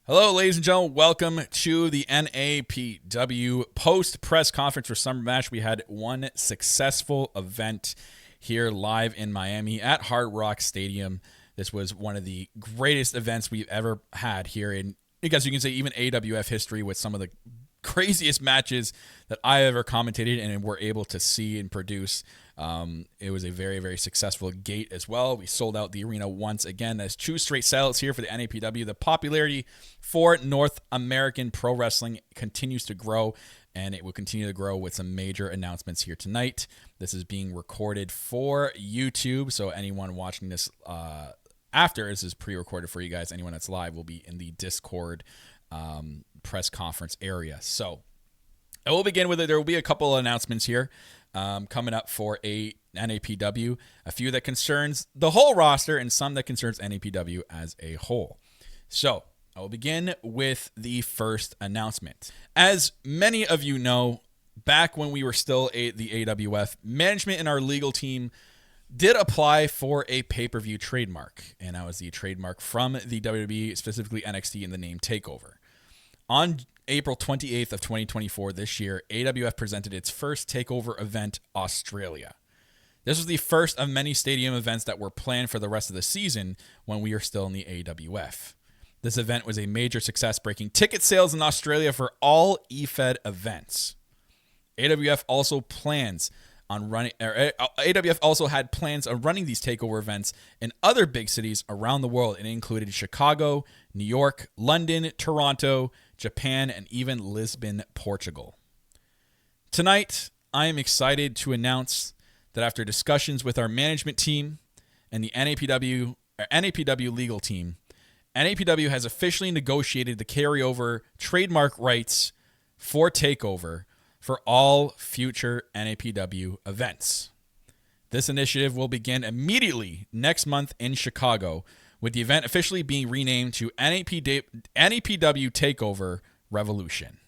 Hello, ladies and gentlemen. Welcome to the NAPW post-press conference for Summer Bash. We had one successful event here live in Miami at Hard Rock Stadium. This was one of the greatest events we've ever had here in, I guess you can say, even AWF history, with some of the craziest matches that I ever commentated and were able to see and produce. It was a very, very successful gate as well. We sold out the arena once again. That's 2 straight sellouts here for the NAPW. The popularity for North American pro wrestling continues to grow, and it will continue to grow with some major announcements here tonight. This is being recorded for YouTube, so anyone watching this after, this is pre-recorded for you guys. Anyone that's live will be in the Discord press conference area. So I will begin with it. There will be a couple of announcements here coming up for a NAPW, a few that concerns the whole roster and some that concerns NAPW as a whole. So I will begin with the first announcement. As many of you know, back when we were still the AWF, management and our legal team did apply for a pay-per-view trademark, and that was the trademark from the WWE, specifically NXT, in the name TakeOver. On April 28th of 2024 this year, AWF presented its first TakeOver event, Australia. This was the first of many stadium events that were planned for the rest of the season when we are still in the AWF. This event was a major success, breaking ticket sales in Australia for all EFED events. AWF also had plans on running these TakeOver events in other big cities around the world. It included Chicago, New York, London, Toronto, Japan, and even Lisbon, Portugal. Tonight, I am excited to announce that after discussions with our management team and the NAPW legal team, NAPW has officially negotiated the carryover trademark rights for TakeOver for all future NAPW events. This initiative will begin immediately next month in Chicago, with the event officially being renamed to NAPW TakeOver Revolution.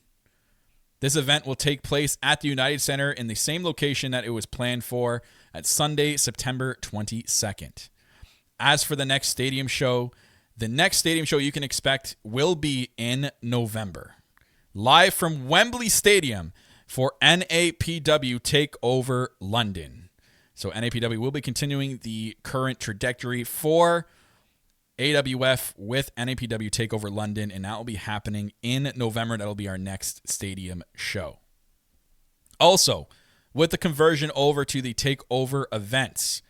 This event will take place at the United Center in the same location that it was planned for at Sunday, September 22nd. As for the next stadium show, the next stadium show you can expect will be in November, live from Wembley Stadium for NAPW TakeOver London. So NAPW will be continuing the current trajectory for AWF with NAPW TakeOver London, and that will be happening in November. That'll be our next stadium show. Also, with the conversion over to the TakeOver events,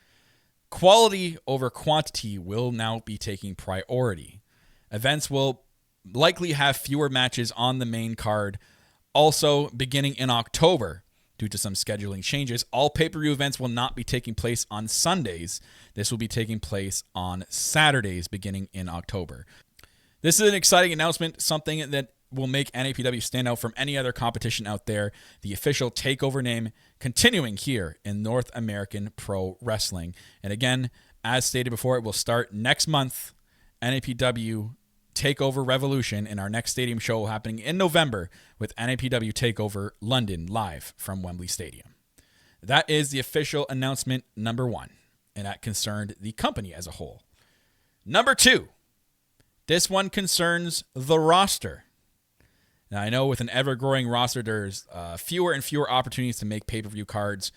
quality over quantity will now be taking priority. Events will likely have fewer matches on the main card. Also, beginning in October, due to some scheduling changes, all pay-per-view events will not be taking place on Sundays. This will be taking place on Saturdays beginning in October. This is an exciting announcement, something that will make NAPW stand out from any other competition out there. The official TakeOver name continuing here in North American Pro Wrestling. And again, as stated before, it will start next month. NAPW TakeOver Revolution, in our next stadium show happening in November with NAPW TakeOver London live from Wembley Stadium. That is the official announcement number 1, and that concerned the company as a whole. Number 2, this one concerns the roster. Now, I know with an ever-growing roster, there's fewer and fewer opportunities to make pay-per-view cards.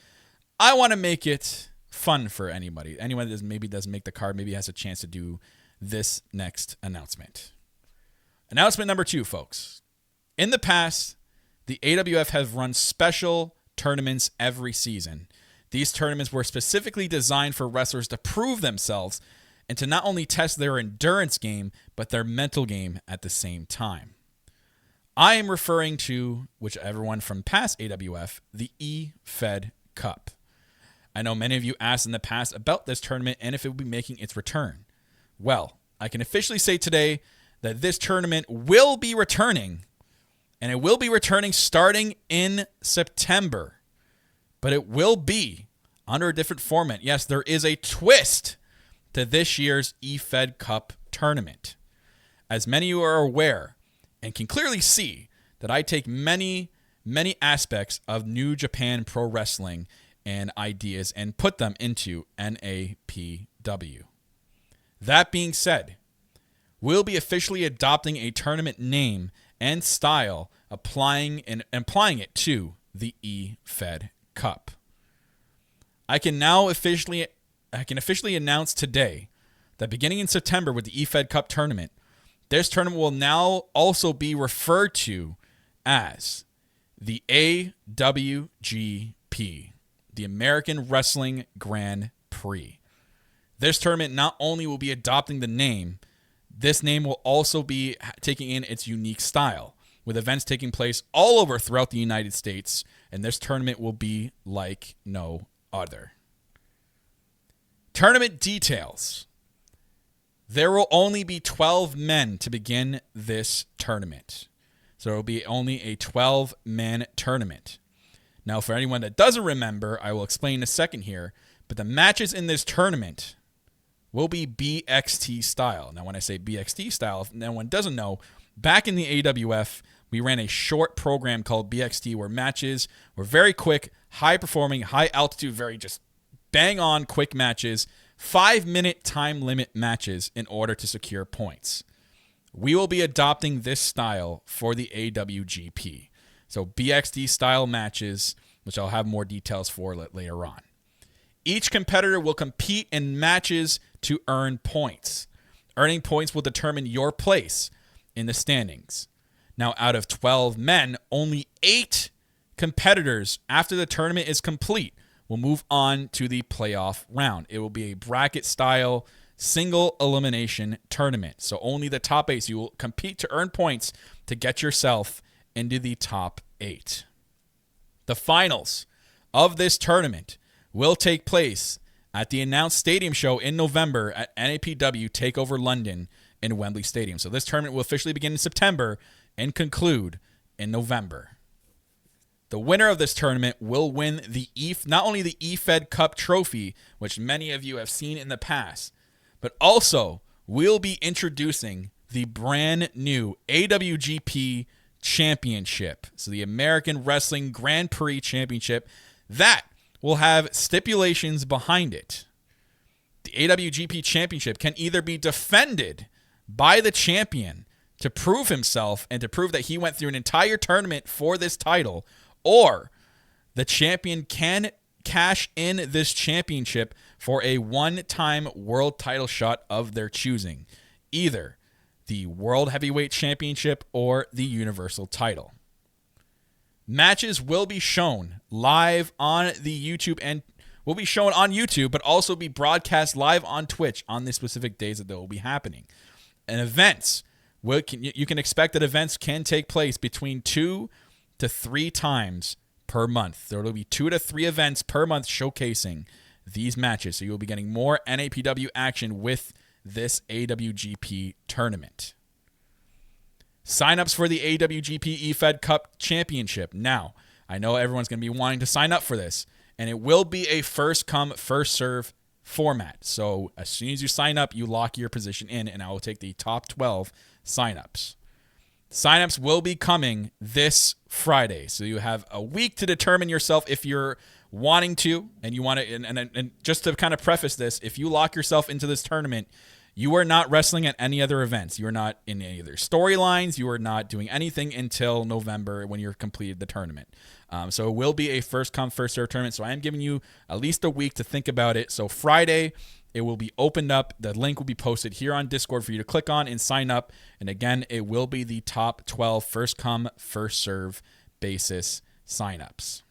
I want to make it fun for anybody. Anyone that maybe doesn't make the card maybe has a chance to do this next announcement. Announcement number 2, folks. In the past, the AWF has run special tournaments every season. These tournaments were specifically designed for wrestlers to prove themselves and to not only test their endurance game, but their mental game at the same time. I am referring to, whichever one from past AWF, the EFED Cup. I know many of you asked in the past about this tournament and if it will be making its return. Well, I can officially say today that this tournament will be returning, and it will be returning starting in September. But it will be under a different format. Yes, there is a twist to this year's EFED Cup tournament. As many of you are aware and can clearly see that I take many, many aspects of New Japan Pro Wrestling and ideas and put them into NAPW. That being said, will be officially adopting a tournament name and style, applying it to the eFed Cup. I can officially announce today that beginning in September with the eFed Cup tournament, this tournament will now also be referred to as the AWGP, the American Wrestling Grand Prix. This tournament not only will be adopting the name, this name will also be taking in its unique style, with events taking place all over throughout the United States, and this tournament will be like no other. Tournament details. There will only be 12 men to begin this tournament. So it will be only a 12-man tournament. Now, for anyone that doesn't remember, I will explain in a second here, but the matches in this tournament will be BXT style. Now, when I say BXT style, if anyone doesn't know, back in the AWF, we ran a short program called BXT where matches were very quick, high-performing, high-altitude, very just bang-on quick matches, 5-minute time limit matches in order to secure points. We will be adopting this style for the AWGP. So BXT style matches, which I'll have more details for later on. Each competitor will compete in matches to earn points. Earning points will determine your place in the standings. Now, out of 12 men, only 8 competitors after the tournament is complete will move on to the playoff round. It will be a bracket-style single elimination tournament. So only the top 8. So you will compete to earn points to get yourself into the top 8. The finals of this tournament will take place at the announced stadium show in November at NAPW TakeOver London in Wembley Stadium. So this tournament will officially begin in September and conclude in November. The winner of this tournament will win not only the eFed Cup trophy, which many of you have seen in the past, but also we'll be introducing the brand new AWGP Championship. So the American Wrestling Grand Prix Championship that will have stipulations behind it. The AWGP Championship can either be defended by the champion to prove himself and to prove that he went through an entire tournament for this title, or the champion can cash in this championship for a one-time world title shot of their choosing, either the World Heavyweight Championship or the Universal title. Matches will be shown live on the YouTube and will be shown on YouTube, but also be broadcast live on Twitch on the specific days that they will be happening. And events, you can expect that events can take place between 2 to 3 times per month. There will be 2 to 3 events per month showcasing these matches. So you'll be getting more NAPW action with this AWGP tournament. Sign-ups for the AWGP eFed Cup Championship. Now, I know everyone's going to be wanting to sign up for this, and it will be a first-come, first-serve format. So as soon as you sign up, you lock your position in, and I will take the top 12 sign-ups. Sign-ups will be coming this Friday, so you have a week to determine yourself if you're wanting to, and you want to. And just to kind of preface this, if you lock yourself into this tournament, you are not wrestling at any other events. You are not in any other storylines. You are not doing anything until November when you're completed the tournament. So it will be a first-come, first-served tournament. So I am giving you at least a week to think about it. So Friday, it will be opened up. The link will be posted here on Discord for you to click on and sign up. And again, it will be the top 12 first-come, first-serve basis signups.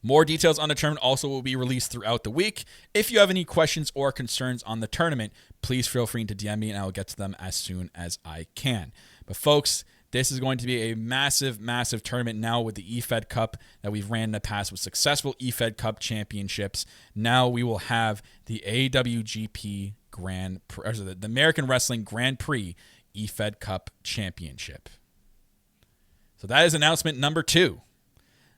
More details on the tournament also will be released throughout the week. If you have any questions or concerns on the tournament, please feel free to DM me and I will get to them as soon as I can. But folks, this is going to be a massive, massive tournament now with the eFed Cup that we've ran in the past with successful eFed Cup championships. Now we will have the AWGP the American Wrestling Grand Prix eFed Cup Championship. So that is announcement number 2.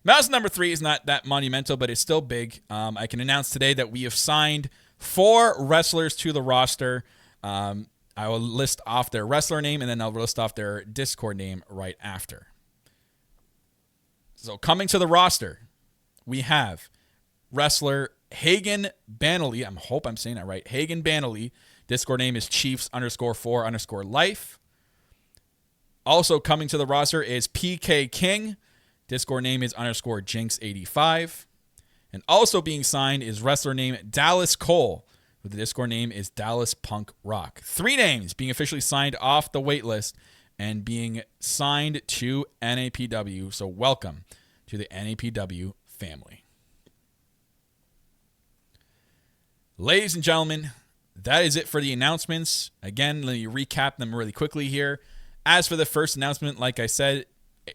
Announcement number 3 is not that monumental, but it's still big. I can announce today that we have signed 4 wrestlers to the roster. I will list off their wrestler name, and then I'll list off their Discord name right after. So coming to the roster, we have wrestler Hagen Banley. I hope I'm saying that right. Hagen Banley, Discord name is Chiefs_4_life. Also coming to the roster is PK King. Discord name is _Jinx85. And also being signed is wrestler name Dallas Cole, who the Discord name is Dallas Punk Rock. 3 names being officially signed off the wait list and being signed to NAPW. So welcome to the NAPW family. Ladies and gentlemen, that is it for the announcements. Again, let me recap them really quickly here. As for the first announcement, like I said,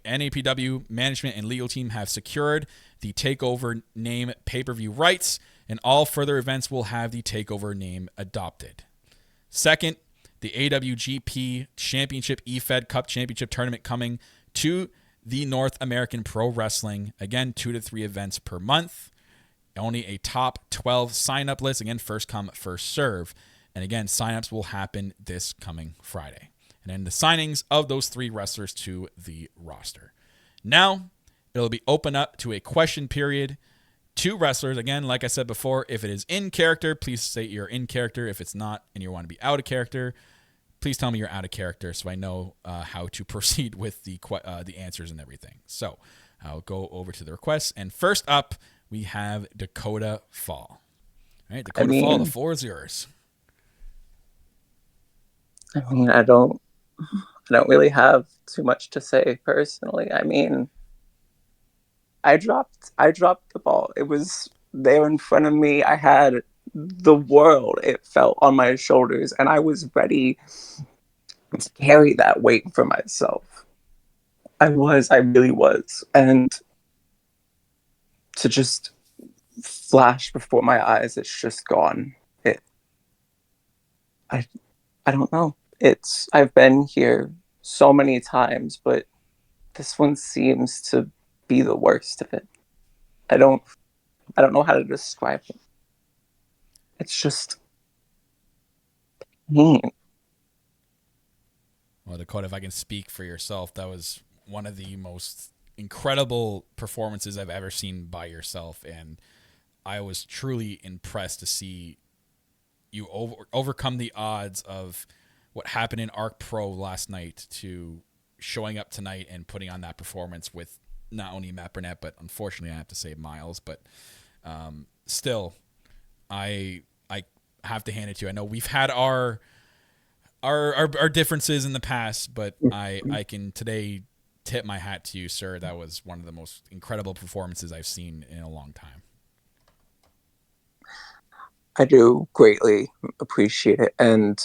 NAPW management and legal team have secured the TakeOver name pay-per-view rights, and all further events will have the TakeOver name adopted. Second, the AWGP Championship eFed Cup Championship Tournament coming to the North American Pro Wrestling. Again, 2 to 3 events per month. Only a top 12 sign-up list. Again, first come, first serve. And again, sign-ups will happen this coming Friday. And then the signings of those 3 wrestlers to the roster. Now, it'll be open up to a question period. 2 wrestlers, again, like I said before, if it is in character, please state you're in character. If it's not and you want to be out of character, please tell me you're out of character so I know how to proceed with the answers and everything. So I'll go over to the requests. And first up, we have Dakota Fall. All right, Dakota Fall, the floor is yours. I don't really have too much to say personally. I dropped the ball. It was there in front of me. I had the world, it felt, on my shoulders, and I was ready to carry that weight for myself. I really was. And to just flash before my eyes, it's just gone. I I don't know. I've been here so many times, but this one seems to be the worst of it. I don't know how to describe it. It's just pain. Well, Dakota, if I can speak for yourself, that was one of the most incredible performances I've ever seen by yourself, and I was truly impressed to see you overcome the odds of what happened in Arc Pro last night to showing up tonight and putting on that performance with not only Matt Burnett, but unfortunately I have to say Miles, but still, I have to hand it to you. I know we've had our differences in the past, but I can today tip my hat to you, sir. That was one of the most incredible performances I've seen in a long time. I do greatly appreciate it. And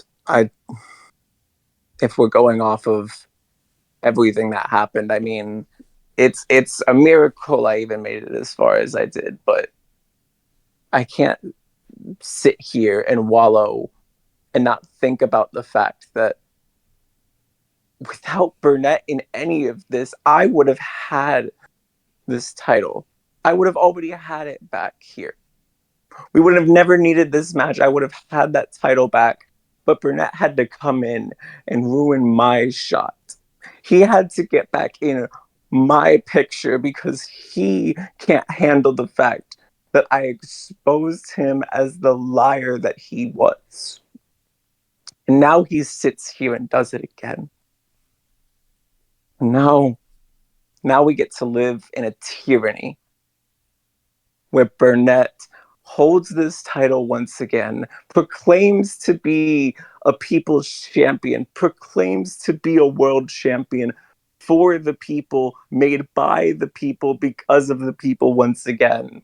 if we're going off of everything that happened, it's a miracle I even made it as far as I did, but I can't sit here and wallow and not think about the fact that without Burnett in any of this, I would have had this title. I would have already had it back here. We would have never needed this match. I would have had that title back. But Burnett had to come in and ruin my shot. He had to get back in my picture because he can't handle the fact that I exposed him as the liar that he was. And now he sits here and does it again. Now we get to live in a tyranny where Burnett holds this title once again, proclaims to be a people's champion, proclaims to be a world champion for the people, made by the people, because of the people once again.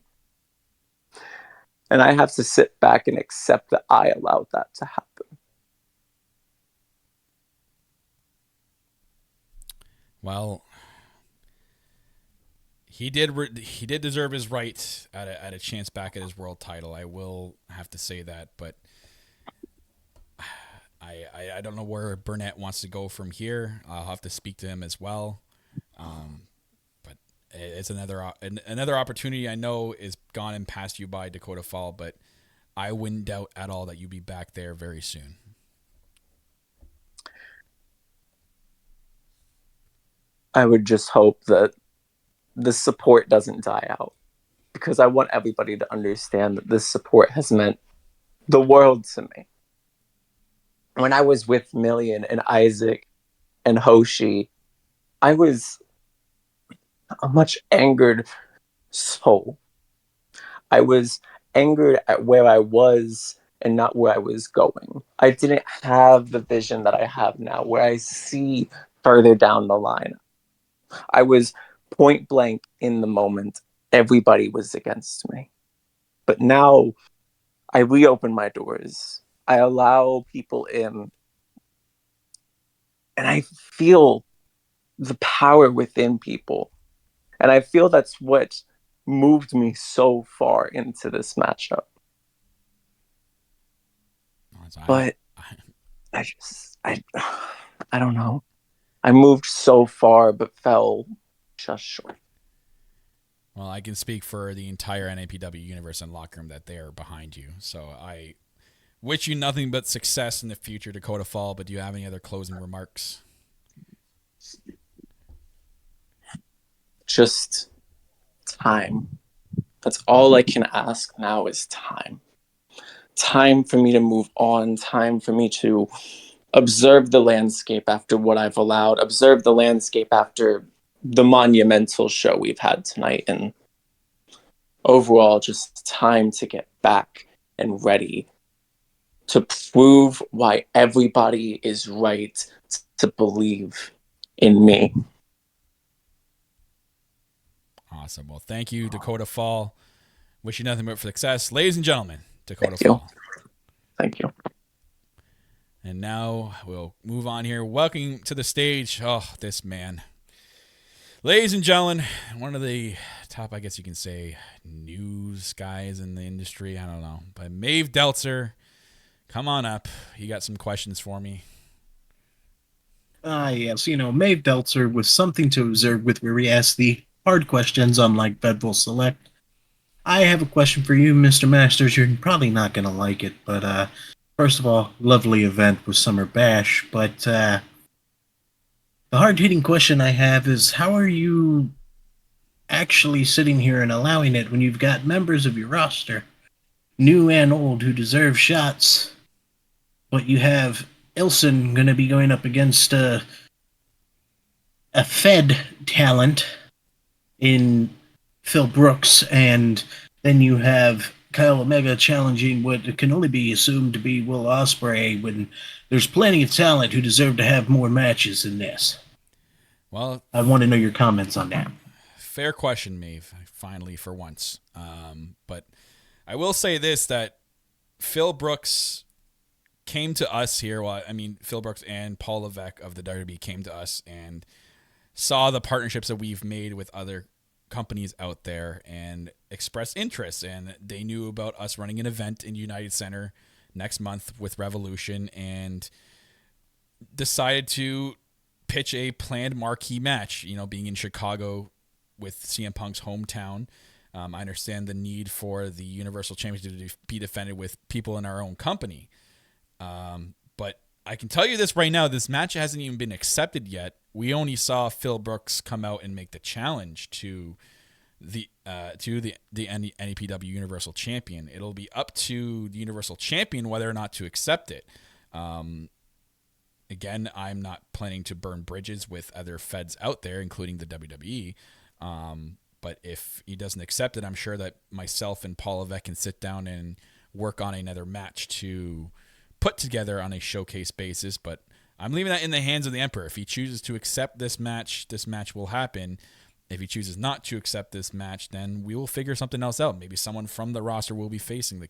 And I have to sit back and accept that I allowed that to happen. Well, he did deserve his right at a chance back at his world title. I will have to say that, but I don't know where Burnett wants to go from here. I'll have to speak to him as well. But it's another opportunity I know is gone and passed you by, Dakota Fall, but I wouldn't doubt at all that you'll be back there very soon. I would just hope that the support doesn't die out, because I want everybody to understand that this support has meant the world to me. when I was with Million and Isaac and Hoshi, I was a much angered soul. I was angered at where I was and not where I was going. I didn't have the vision that I have now, where I see further down the line. I was point blank in the moment. Everybody was against me. But now I reopen my doors. I allow people in, and I feel the power within people. And I feel that's what moved me so far into this matchup. But I just, I don't know. I moved so far, but fell just short. Well, I can speak for the entire NAPW universe and locker room that they are behind you. So I wish you nothing but success in the future, Dakota Fall. But do you have any other closing remarks? Just time. That's all I can ask now is time. Time for me to move on. Time for me to observe the landscape after what I've allowed. Observe the landscape after the monumental show we've had tonight. And overall, just time to get back and ready to prove why everybody is right to believe in me. Awesome. Well, thank you, Dakota Fall. Wish you nothing but success. Ladies and gentlemen, Dakota Thank you. Fall. Thank you. And now we'll move on here. Welcome to the stage. Oh, this man. Ladies and gentlemen, one of the top, I guess you can say, news guys in the industry. I don't know. But Maeve Deltzer, come on up. You got some questions for me. Yes, Maeve Deltzer was something to observe with where we ask the hard questions, unlike Bedville Select. I have a question for you, Mr. Masters. You're probably not going to like it, but first of all, lovely event with Summer Bash, but the hard-hitting question I have is, how are you actually sitting here and allowing it when you've got members of your roster, new and old, who deserve shots, but you have Ilson going to be going up against a Fed talent in Phil Brooks, and then you have Kyle Omega challenging what can only be assumed to be Will Ospreay, when there's plenty of talent who deserve to have more matches than this. Well, I want to know your comments on that. Fair question, Maeve, finally, for once. But I will say this, that Phil Brooks came to us here. Well, I mean, Phil Brooks and Paul Levesque of the WWE came to us and saw the partnerships that we've made with other companies out there and expressed interest. And they knew about us running an event in United Center next month with Revolution and decided to pitch a planned marquee match, being in Chicago with CM Punk's hometown. I understand the need for the Universal Championship to be defended with people in our own company. But I can tell you this right now, this match hasn't even been accepted yet. We only saw Phil Brooks come out and make the challenge to the NAPW Universal Champion. It'll be up to the Universal Champion whether or not to accept it. Again, I'm not planning to burn bridges with other feds out there, including the WWE. But if he doesn't accept it, I'm sure that myself and Paul Levesque can sit down and work on another match to put together on a showcase basis. But I'm leaving that in the hands of the Emperor. If he chooses to accept this match will happen. If he chooses not to accept this match, then we will figure something else out. Maybe someone from the roster will be facing the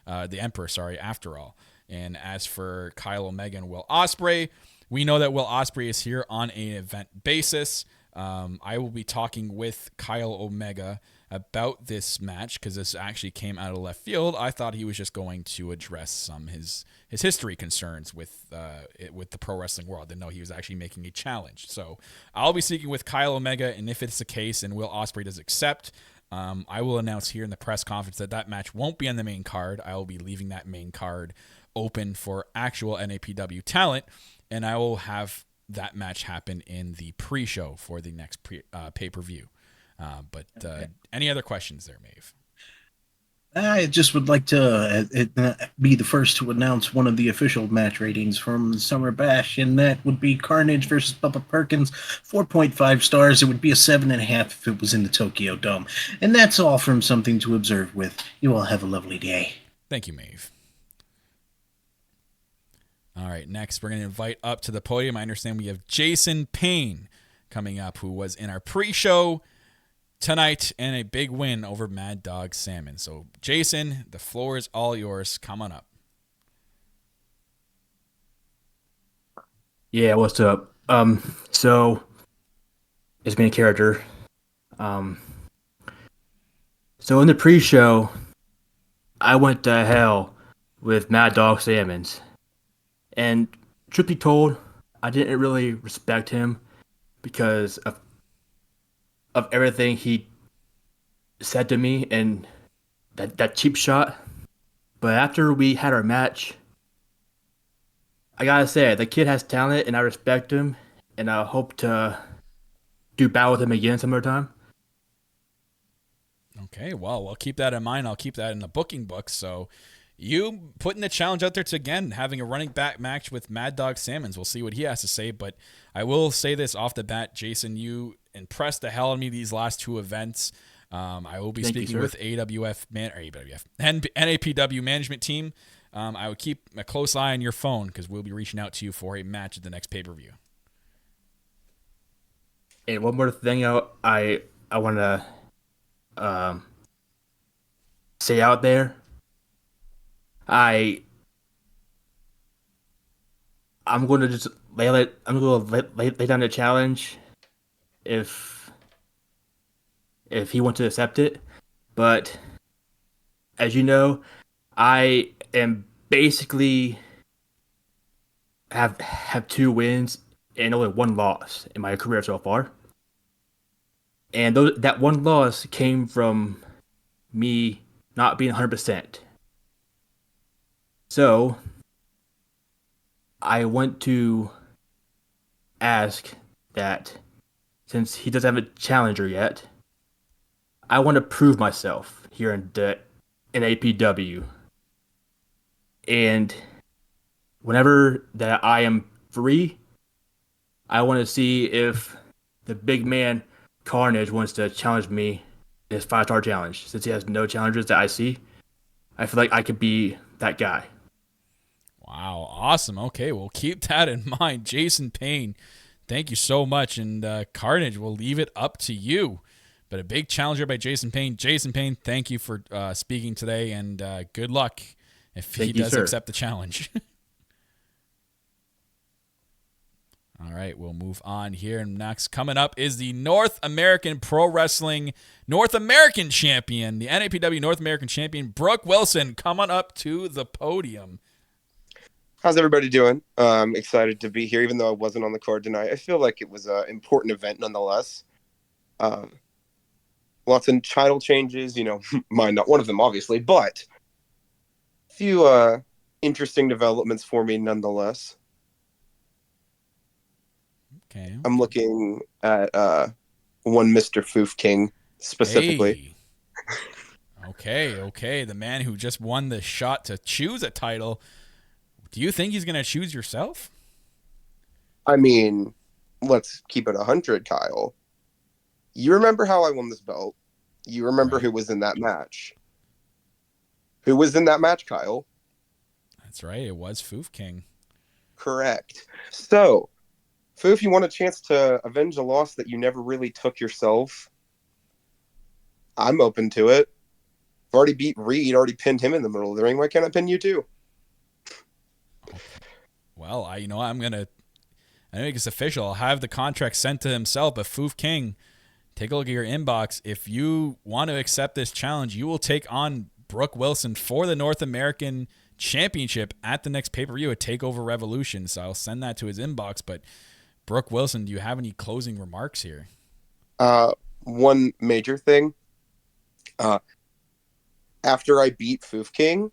Emperor, after all. And as for Kyle Omega and Will Ospreay, we know that Will Ospreay is here on an event basis. I will be talking with Kyle Omega about this match because this actually came out of left field. I thought he was just going to address some his history concerns with the pro wrestling world. Didn't know he was actually making a challenge. So I'll be speaking with Kyle Omega, and if it's the case and Will Ospreay does accept, I will announce here in the press conference that match won't be on the main card. I will be leaving that main card open for actual NAPW talent, and I will have that match happen in the pre-show for the next pay-per-view. But any other questions there, Maeve? I just would like to be the first to announce one of the official match ratings from the Summer Bash, and that would be Carnage versus Bubba Perkins, 4.5 stars. It would be a 7.5 if it was in the Tokyo Dome. And that's all from Something to Observe with. You all have a lovely day. Thank you, Maeve. All right, next we're going to invite up to the podium. I understand we have Jason Payne coming up, who was in our pre-show tonight and a big win over Mad Dog Salmon. So, Jason, the floor is all yours. Come on up. Yeah, what's up? So it's been a character. Um, so in the pre-show, I went to hell with Mad Dog Salmons, and truth be told, I didn't really respect him because of everything he said to me and that cheap shot. But after we had our match, I gotta say the kid has talent, and I respect him, and I hope to do battle with him again some other time. Okay, well, we'll keep that in mind. I'll keep that in the booking book. So, you putting the challenge out there to, again, having a running back match with Mad Dog Salmons. We'll see what he has to say. But I will say this off the bat, Jason, you impressed the hell out of me these last two events. I will be speaking with NAPW management team. I would keep a close eye on your phone because we'll be reaching out to you for a match at the next pay-per-view. And one more thing I want to say out there. I'm going to just lay down the challenge if he wants to accept it. But as you know, I am basically have 2 wins and only 1 loss in my career so far. And that 1 loss came from me not being 100%. So I want to ask that since he doesn't have a challenger yet, I want to prove myself here in APW. And whenever that I am free, I want to see if the big man Carnage wants to challenge me in his 5-star challenge. Since he has no challengers that I see, I feel like I could be that guy. Wow, awesome. Okay, we'll keep that in mind. Jason Payne, thank you so much. And Carnage, we'll leave it up to you. But a big challenger by Jason Payne. Jason Payne, thank you for speaking today, and good luck if he does accept the challenge. All right, we'll move on here. And next, coming up is the North American Pro Wrestling North American Champion, the NAPW North American Champion, Brooke Wilson, coming up to the podium. How's everybody doing? Excited to be here, even though I wasn't on the card tonight. I feel like it was an important event nonetheless. Lots of title changes, mine not one of them, obviously, but a few interesting developments for me nonetheless. Okay. I'm looking at one Mr. Foof King specifically. Hey. Okay. The man who just won the shot to choose a title. Do you think he's going to choose yourself? I mean, let's keep it 100, Kyle. You remember how I won this belt. You remember who was in that match. Who was in that match, Kyle? That's right. It was Foof King. Correct. So, Foof, you want a chance to avenge a loss that you never really took yourself? I'm open to it. I've already beat Reed, already pinned him in the middle of the ring. Why can't I pin you too? Well, I think it's official. I'll have the contract sent to himself, but Foof King, take a look at your inbox. If you want to accept this challenge, you will take on Brooke Wilson for the North American Championship at the next pay-per-view at TakeOver Revolution. So I'll send that to his inbox. But Brooke Wilson, do you have any closing remarks here? One major thing. After I beat Foof King,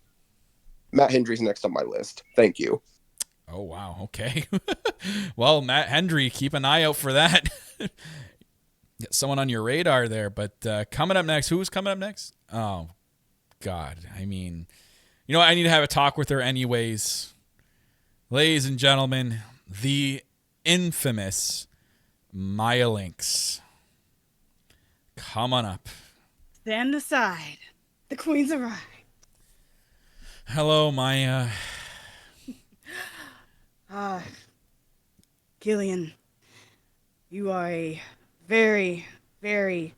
Matt Hendry's next on my list. Thank you. Oh, wow. Okay. Well, Matt Hendry, keep an eye out for that. Get someone on your radar there. But coming up next, who's coming up next? Oh, God. I mean, you know what? I need to have a talk with her anyways. Ladies and gentlemen, the infamous Maya Lynx. Come on up. Stand aside. The queen's arrived. Hello, Maya. Gillian, you are a very, very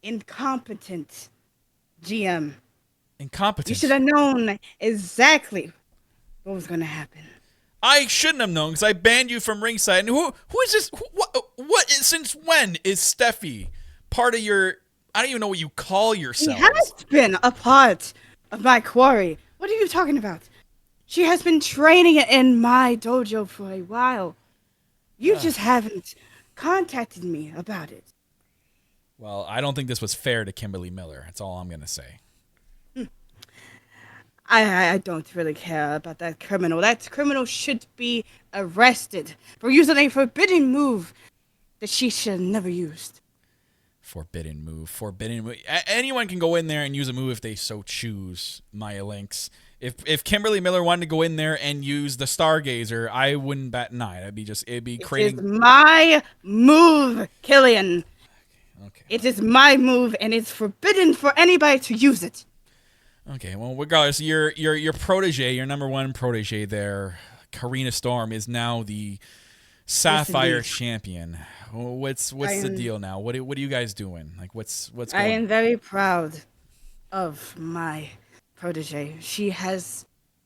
incompetent GM. Incompetent. You should have known exactly what was going to happen. I shouldn't have known because I banned you from ringside. And who is this? Since when is Steffi part of your? I don't even know what you call She yourselves. has been a part of my quarry. What are you talking about? She has been training in my dojo for a while. You just haven't contacted me about it. Well, I don't think this was fair to Kimberly Miller. That's all I'm gonna say. I don't really care about that criminal. That criminal should be arrested for using a forbidden move that she should have never used. Forbidden move. Forbidden move. Anyone can go in there and use a move if they so choose, Maya Lynx. If Kimberly Miller wanted to go in there and use the Stargazer, I wouldn't bat an eye. It'd be creating. It is my move, Killian. Okay. It is my move, and it's forbidden for anybody to use it. Okay. Well, regardless, your protege, your number one protege there, Karina Storm, is now the Sapphire indeed. champion. What's the deal now? What are you guys doing? Like what's going I am on? very proud of my protege. She has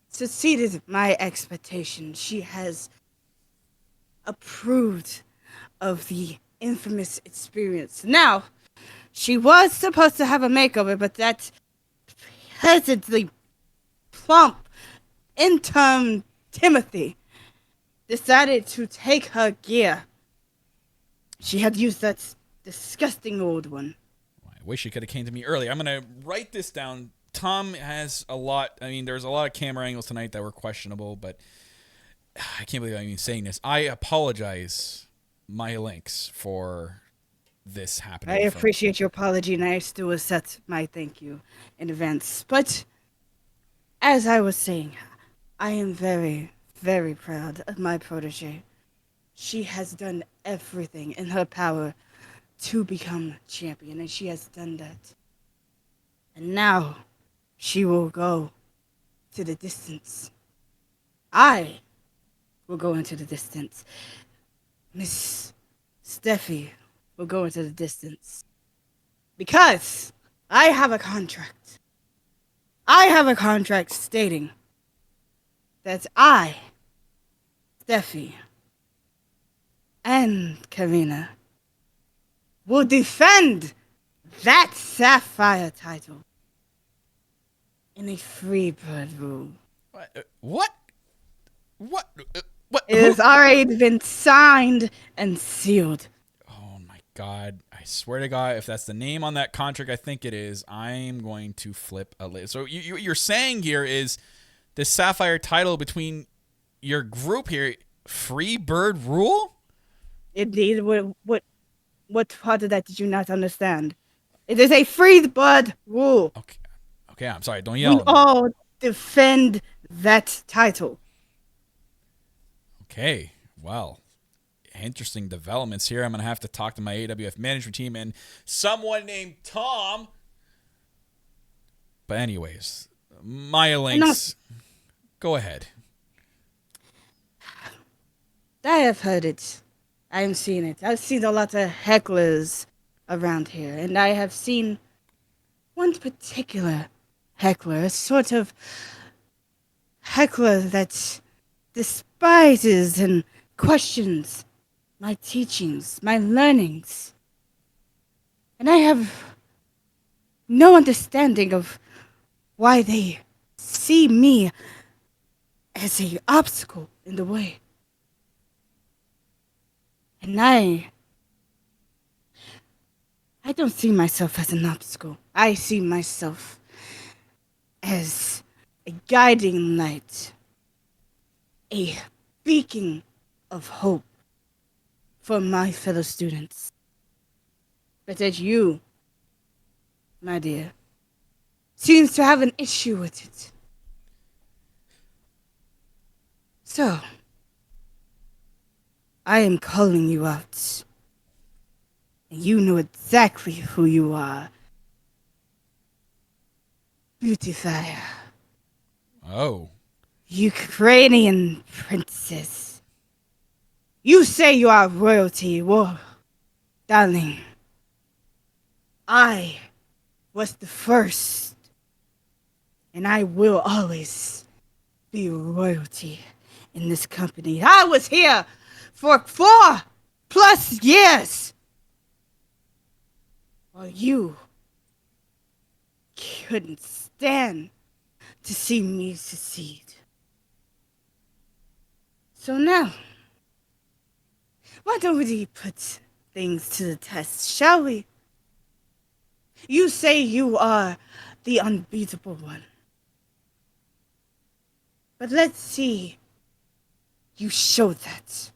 succeeded my expectations. She has approved of the infamous experience. Now, she was supposed to have a makeover, but that hesitantly plump intern Timothy decided to take her gear. She had used that disgusting old one. I wish you could have came to me earlier. I'm gonna write this down. Tom has a lot. I mean, there's a lot of camera angles tonight that were questionable, but I can't believe I'm even saying this. I apologize, Maya Lynx, for this happening. I appreciate your apology, and I still accept my thank you in advance. But as I was saying, I am very, very proud of my protege. She has done everything in her power to become champion, and she has done that. And now she will go to the distance. I will go into the distance. Miss Steffi will go into the distance. Because I have a contract. I have a contract stating that I, Steffi, and Karina will defend that Sapphire title in a free bird rule. What? What? It has already been signed and sealed. Oh my God! I swear to God, if that's the name on that contract, I think it is. I'm going to flip a lid. So you're saying here is the Sapphire title between your group here, free bird rule? Indeed, what part of that did you not understand? It is a free bird rule. Okay, I'm sorry. Don't We yell at me. all defend that title. Okay, well, interesting developments here. I'm going to have to talk to my AWF management team and someone named Tom. But anyways, Maya Lynx, go ahead. I have heard it. I have seen it. I've seen a lot of hecklers around here, and I have seen one particular heckler, a sort of heckler that despises and questions my teachings, my learnings. And I have no understanding of why they see me as an obstacle in the way. And I don't see myself as an obstacle. I see myself as a guiding light, a beacon of hope for my fellow students. But as you, my dear, seems to have an issue with it. So, I am calling you out. And you know exactly who you are. Beautifier. Oh. Ukrainian princess. You say you are royalty. Well, darling, I was the first, and I will always be royalty in this company. I was here for 4+ years, while you couldn't stand to see me succeed. So now, why don't we put things to the test, shall we? You say you are the unbeatable one. But let's see you show that.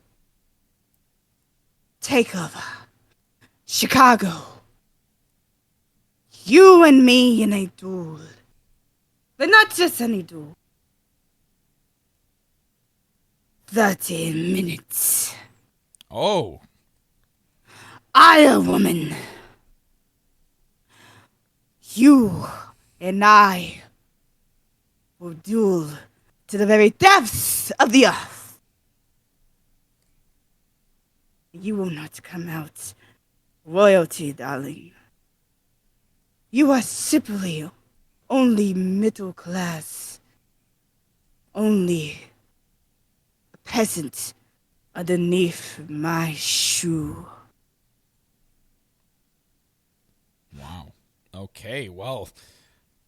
Take over. Chicago. You and me in a duel. But not just any duel. 30 minutes. Oh. I, a woman. You and I will duel to the very depths of the earth. You will not come out royalty, darling. You are simply only middle class. Only a peasant underneath my shoe. Wow. Okay, well,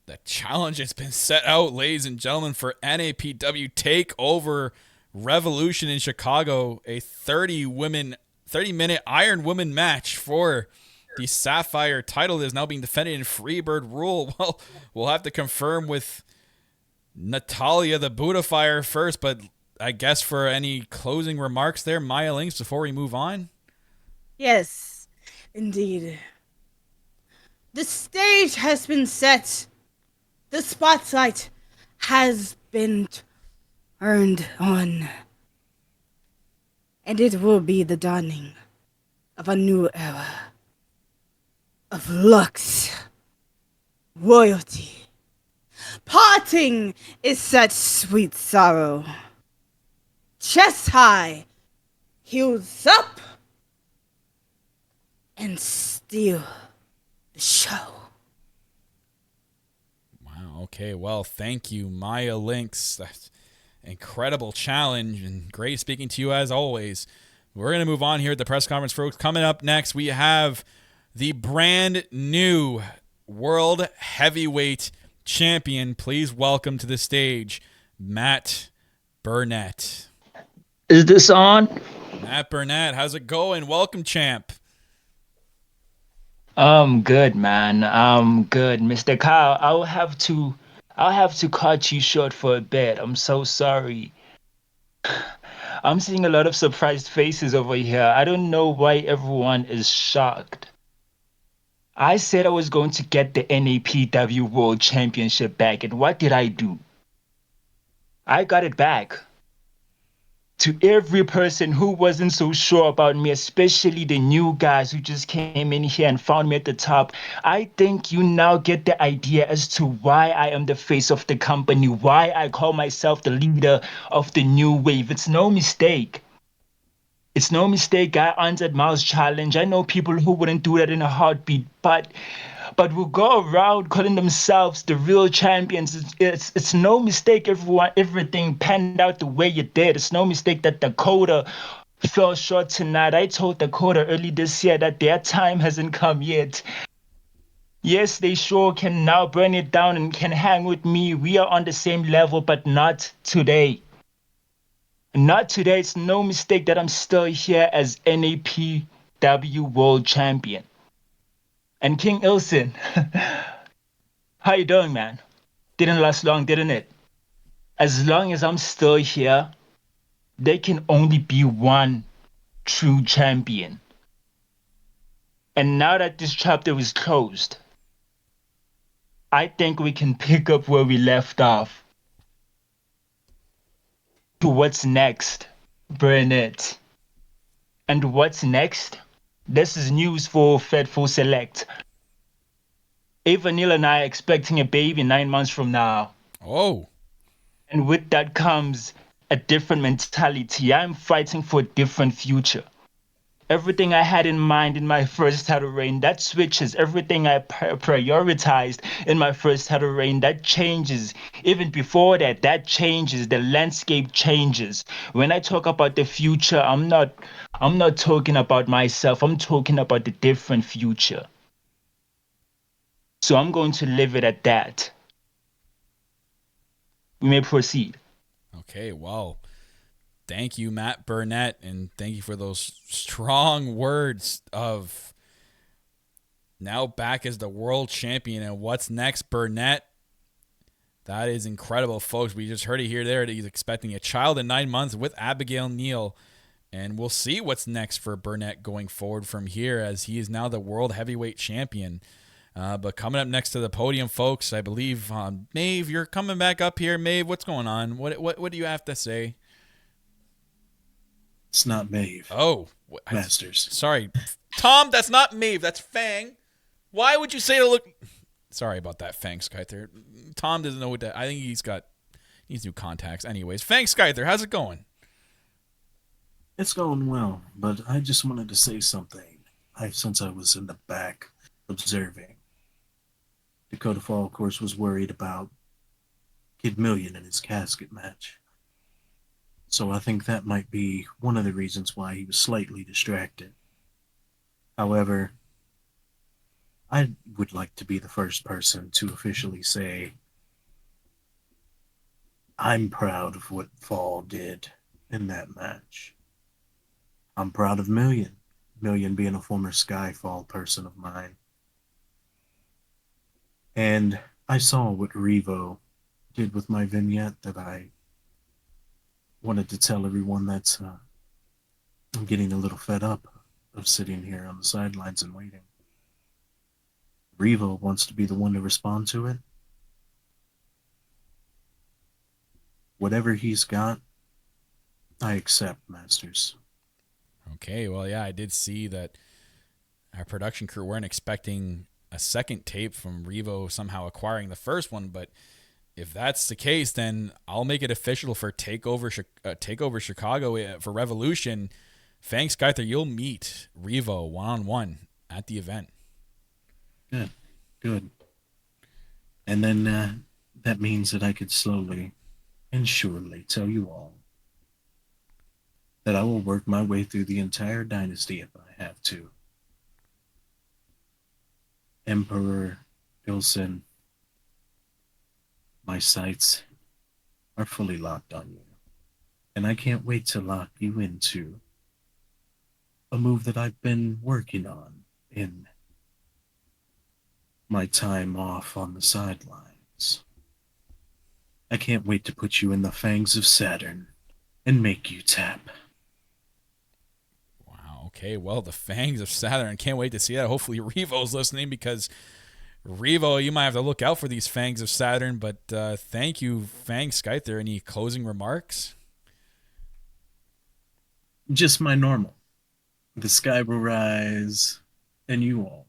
the challenge has been set out, ladies and gentlemen, for NAPW Takeover Revolution in Chicago, a 30-minute Iron Woman match for the Sapphire title that is now being defended in Freebird Rule. Well, we'll have to confirm with Natalia the Buddha first, but I guess for any closing remarks there, Maya Links, before we move on? Yes, indeed. The stage has been set. The spotlight has been turned on. And it will be the dawning of a new era of lux, royalty. Parting is such sweet sorrow. Chest high, heels up, and steal the show. Wow, okay, well, thank you, Maya Links. That's incredible challenge, and great speaking to you as always. We're going to move on here at the press conference, folks. Coming up next, we have the brand new World Heavyweight Champion. Please welcome to the stage, Matt Burnett. Is this on? Matt Burnett, how's it going? Welcome, champ. I'm good, man. I'm good. Mr. Kyle, I'll have to cut you short for a bit. I'm so sorry. I'm seeing a lot of surprised faces over here. I don't know why everyone is shocked. I said I was going to get the NAPW World Championship back, and what did I do? I got it back. To every person who wasn't so sure about me, especially the new guys who just came in here and found me at the top, I think you now get the idea as to why I am the face of the company, why I call myself the leader of the new wave. It's no mistake. It's no mistake I answered Miles' challenge. I know people who wouldn't do that in a heartbeat, but will go around calling themselves the real champions. It's no mistake everything panned out the way it did. It's no mistake that Dakota fell short tonight. I told Dakota early this year that their time hasn't come yet. Yes, they sure can now burn it down and can hang with me. We are on the same level, but not today. Not today. It's no mistake that I'm still here as NAPW World Champion. And King Ilson, how you doing, man? Didn't last long, didn't it? As long as I'm still here, there can only be one true champion. And now that this chapter is closed, I think we can pick up where we left off. To what's next, Burnett. And what's next? This is news for Fedful Select. Ava Neal and I are expecting a baby 9 months from now. Oh, And with that comes a different mentality. I'm fighting for a different future. Everything I had in mind in my first title reign, that switches. Everything I prioritized in my first title reign, that changes. Even before that, that changes. The landscape changes. When I talk about the future, I'm not talking about myself. I'm talking about the different future. So I'm going to leave it at that. We may proceed. okay. Well, thank you, Matt Burnett, and thank you for those strong words of now back as the world champion. And what's next, Burnett? That is incredible, folks. We just heard it here there that he's expecting a child in 9 months with Abigail Neal. And we'll see what's next for Burnett going forward from here as he is now the world heavyweight champion. But coming up next to the podium, folks, I believe, Maeve, you're coming back up here. Maeve, what's going on? What do you have to say? It's not Maeve. Oh, Masters. Sorry. Tom, that's not Maeve. That's Fang. Why would you say to look... Sorry about that, Fang Skyther. Tom doesn't know what that... I think he's needs new contacts. Anyways, Fang Skyther, how's it going? It's going well, but I just wanted to say something. Since I was in the back observing, Dakota Fall, of course, was worried about Kid Million in his casket match. So I think that might be one of the reasons why he was slightly distracted. However, I would like to be the first person to officially say I'm proud of what Fall did in that match. I'm proud of Million. Million being a former Skyfall person of mine. And I saw what Revo did with my vignette that I wanted to tell everyone that I'm getting a little fed up of sitting here on the sidelines and waiting. Revo wants to be the one to respond to it. Whatever he's got, I accept, Masters. Okay, well, yeah, I did see that our production crew weren't expecting a second tape from Revo somehow acquiring the first one, but if that's the case, then I'll make it official for Takeover Chicago for Revolution. Fang Skyther, you'll meet Revo one-on-one at the event. Good. And then that means that I could slowly and surely tell you all that I will work my way through the entire dynasty if I have to. Emperor Ilsen, my sights are fully locked on you. And I can't wait to lock you into a move that I've been working on in my time off on the sidelines. I can't wait to put you in the fangs of Saturn and make you tap. Wow, okay, well, the fangs of Saturn. Can't wait to see that. Hopefully Revo's listening because Revo, you might have to look out for these fangs of Saturn, but thank you, Fang Skyther. Any closing remarks? Just my normal. The sky will rise, and you all.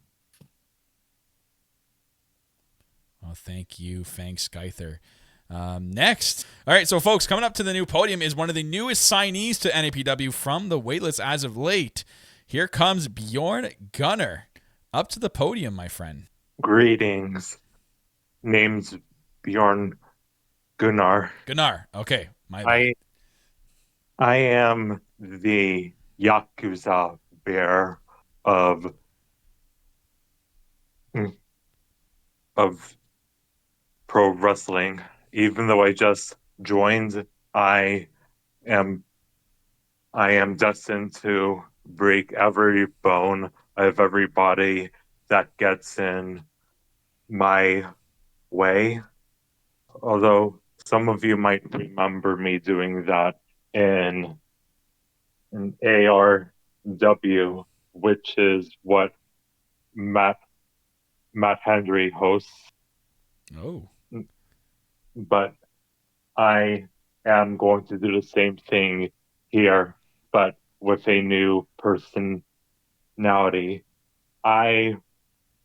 Well, thank you, Fang Skyther. Next. All right, so folks, coming up to the new podium is one of the newest signees to NAPW from the waitlist as of late. Here comes Bjorn Gunnar. Up to the podium, my friend. Greetings. Name's Bjorn Gunnar. Gunnar. Okay, my bad. I am the Yakuza bear of pro wrestling. Even though I just joined, I am destined to break every bone of every body that gets in my way. Although some of you might remember me doing that in an ARW, which is what Matt Henry hosts. Oh. but I am going to do the same thing here, but with a new personality. I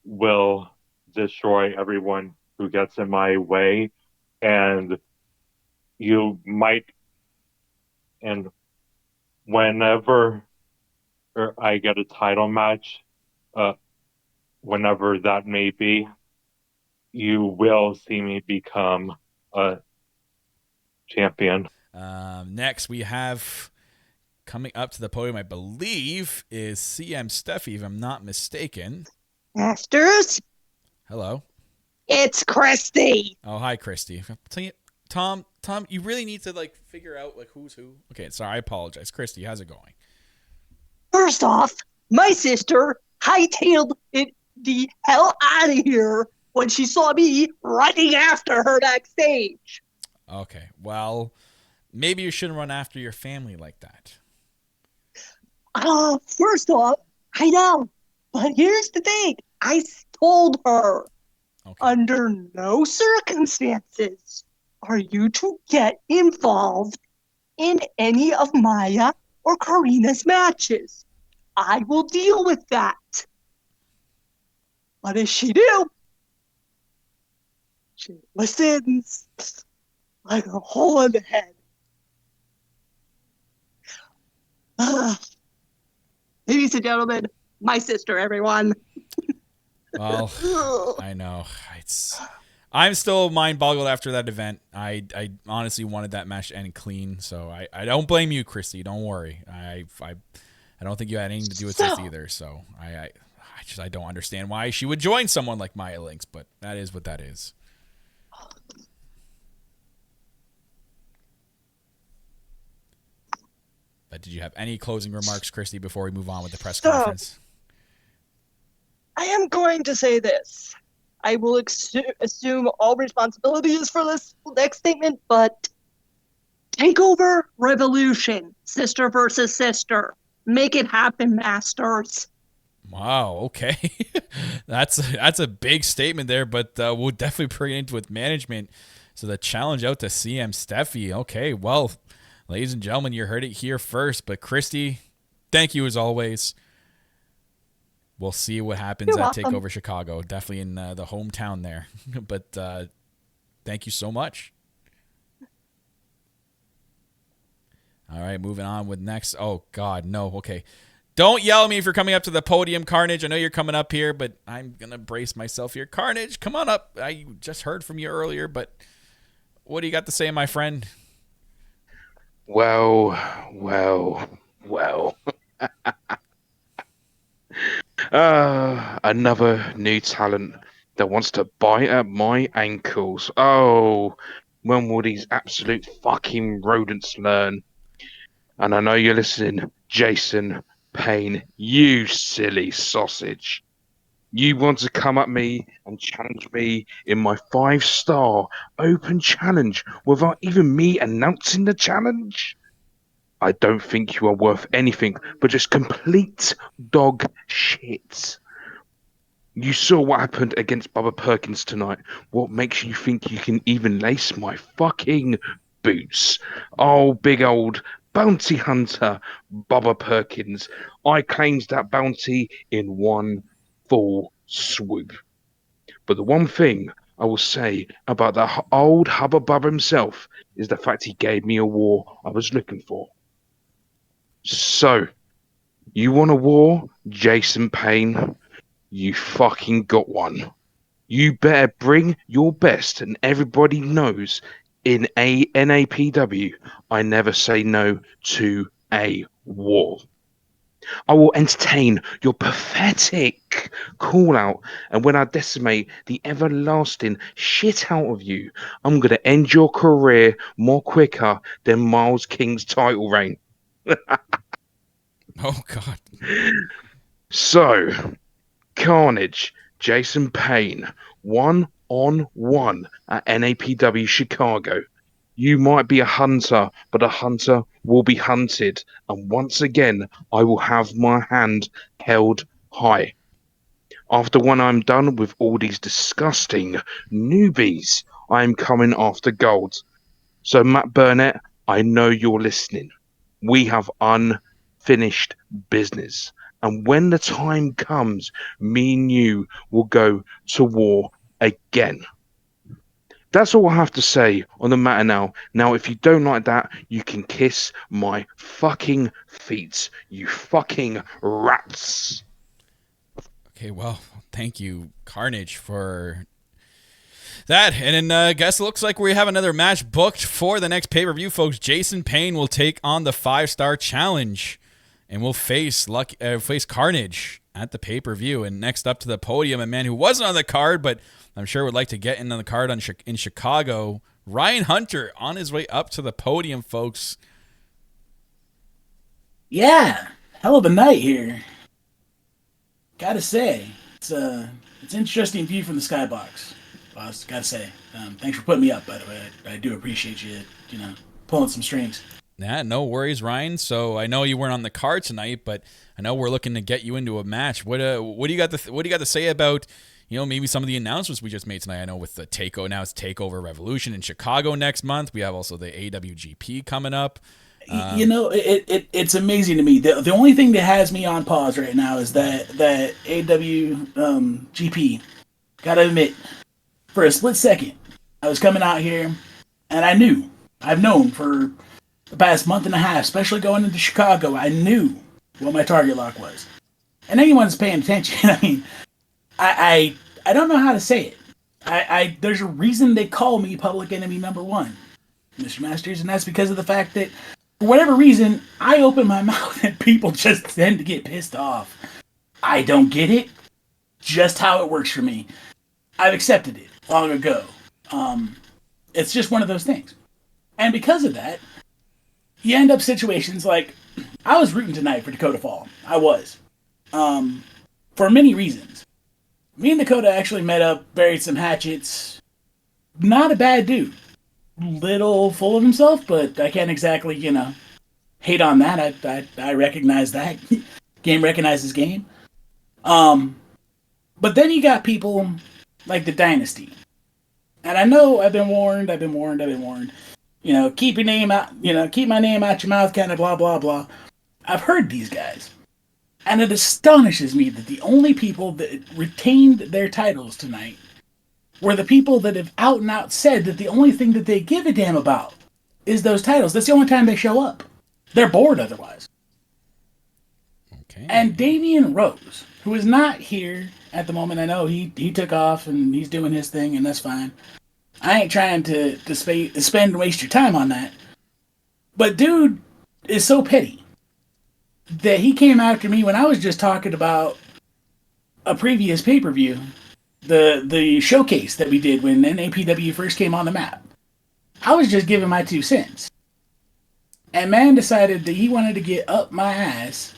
will destroy everyone who gets in my way, and you might, and whenever I get a title match, uh, whenever that may be, you will see me become a champion. Next, we have coming up to the podium, I believe, is CM Steffi, if I'm not mistaken. Masters, Hello. it's Christy. Oh, hi, Christy. Tom, you really need to like figure out like who's who. Okay, sorry, I apologize. Christy, how's it going? First off, my sister hightailed it the hell out of here when she saw me running after her backstage. Okay, well, maybe you shouldn't run after your family like that. First off, I know, but here's the thing. I told her, Okay. under no circumstances are you to get involved in any of Maya or Karina's matches. I will deal with that. What does she do? She listens like a hole in the head. Ladies and gentlemen, my sister, everyone. Well, I know. I'm still mind boggled after that event. I honestly wanted that match to end clean, so I don't blame you, Christy. Don't worry. I don't think you had anything to do with this either. So I don't understand why she would join someone like Maya Lynx, but that is what that is. But did you have any closing remarks, Christy, before we move on with the press conference? I am going to say this. I will assume all responsibilities for this next statement, but Takeover Revolution, sister versus sister. Make it happen, Masters. Wow, okay. That's a big statement there, but we'll definitely bring it into with management. So the challenge out to CM Steffi. Okay, well, ladies and gentlemen, you heard it here first. But Christy, thank you as always. We'll see what happens You're at welcome. TakeOver Chicago. Definitely in the hometown there. But thank you so much. All right, moving on with next. Oh, God, no. Okay. Don't yell at me if you're coming up to the podium, Carnage. I know you're coming up here, but I'm going to brace myself here. Carnage, come on up. I just heard from you earlier, but what do you got to say, my friend? Well. Another new talent that wants to bite at my ankles. Oh, when will these absolute fucking rodents learn? And I know you're listening, Jason Payne, you silly sausage. You want to come at me and challenge me in my 5-star open challenge without even me announcing the challenge? I don't think you are worth anything but just complete dog shit. You saw what happened against Bubba Perkins tonight. What makes you think you can even lace my fucking boots? Oh, big old bounty hunter Bubba Perkins. I claimed that bounty in one full swoop. But the one thing I will say about that old Hubba Bubba himself is the fact he gave me a war I was looking for. So, you want a war, Jason Payne? You fucking got one. You better bring your best, and everybody knows in a NAPW, I never say no to a war. I will entertain your pathetic call out, and when I decimate the everlasting shit out of you, I'm gonna end your career more quicker than Miles King's title reign. Oh, God. So, Carnage, Jason Payne, 1-on-1 at NAPW Chicago. You might be a hunter, but a hunter will be hunted. And once again, I will have my hand held high. After when I'm done with all these disgusting newbies, I'm coming after gold. So, Matt Burnett, I know you're listening. We have unfinished business. And when the time comes, me and you will go to war again. That's all I have to say on the matter now. Now, if you don't like that, you can kiss my fucking feet, you fucking rats. Okay, well, thank you, Carnage, for that. And then I guess it looks like we have another match booked for the next pay-per-view, folks. Jason Payne will take on the 5-Star Challenge and will face Carnage at the pay-per-view. And next up to the podium, a man who wasn't on the card, but I'm sure would like to get in on the card in Chicago, Ryan Hunter, on his way up to the podium, folks. Yeah, hell of a night here. Gotta say, it's an interesting view from the skybox, boss. Gotta say, thanks for putting me up. By the way, I do appreciate you, pulling some strings. Yeah, no worries, Ryan. So I know you weren't on the card tonight, but I know we're looking to get you into a match. What do you got to say about maybe some of the announcements we just made tonight? I know with the now it's Takeover Revolution in Chicago next month. We have also the AWGP coming up. It's amazing to me. The only thing that has me on pause right now is that AWGP. Gotta admit, for a split second, I was coming out here, and I've known for the past month and a half, especially going into Chicago, I knew what my target lock was. And anyone's paying attention, I mean, I don't know how to say it. There's a reason they call me public enemy number one, Mr. Masters, and that's because of the fact that for whatever reason, I open my mouth and people just tend to get pissed off. I don't get it. Just how it works for me. I've accepted it long ago. It's just one of those things. And because of that, you end up situations like, I was rooting tonight for Dakota Fall. I was. For many reasons. Me and Dakota actually met up, buried some hatchets. Not a bad dude. Little full of himself, but I can't exactly, hate on that. I recognize that. Game recognizes game. But then you got people like the Dynasty. And I know I've been warned. Keep your name out, keep my name out your mouth, kind of blah, blah, blah. I've heard these guys. And it astonishes me that the only people that retained their titles tonight were the people that have out and out said that the only thing that they give a damn about is those titles. That's the only time they show up. They're bored otherwise. Okay. And Damian Rose, who is not here at the moment, I know he took off and he's doing his thing, and that's fine. I ain't trying to spend and waste your time on that. But dude is so petty that he came after me when I was just talking about a previous pay-per-view. The showcase that we did when NAPW first came on the map. I was just giving my 2 cents. And man decided that he wanted to get up my ass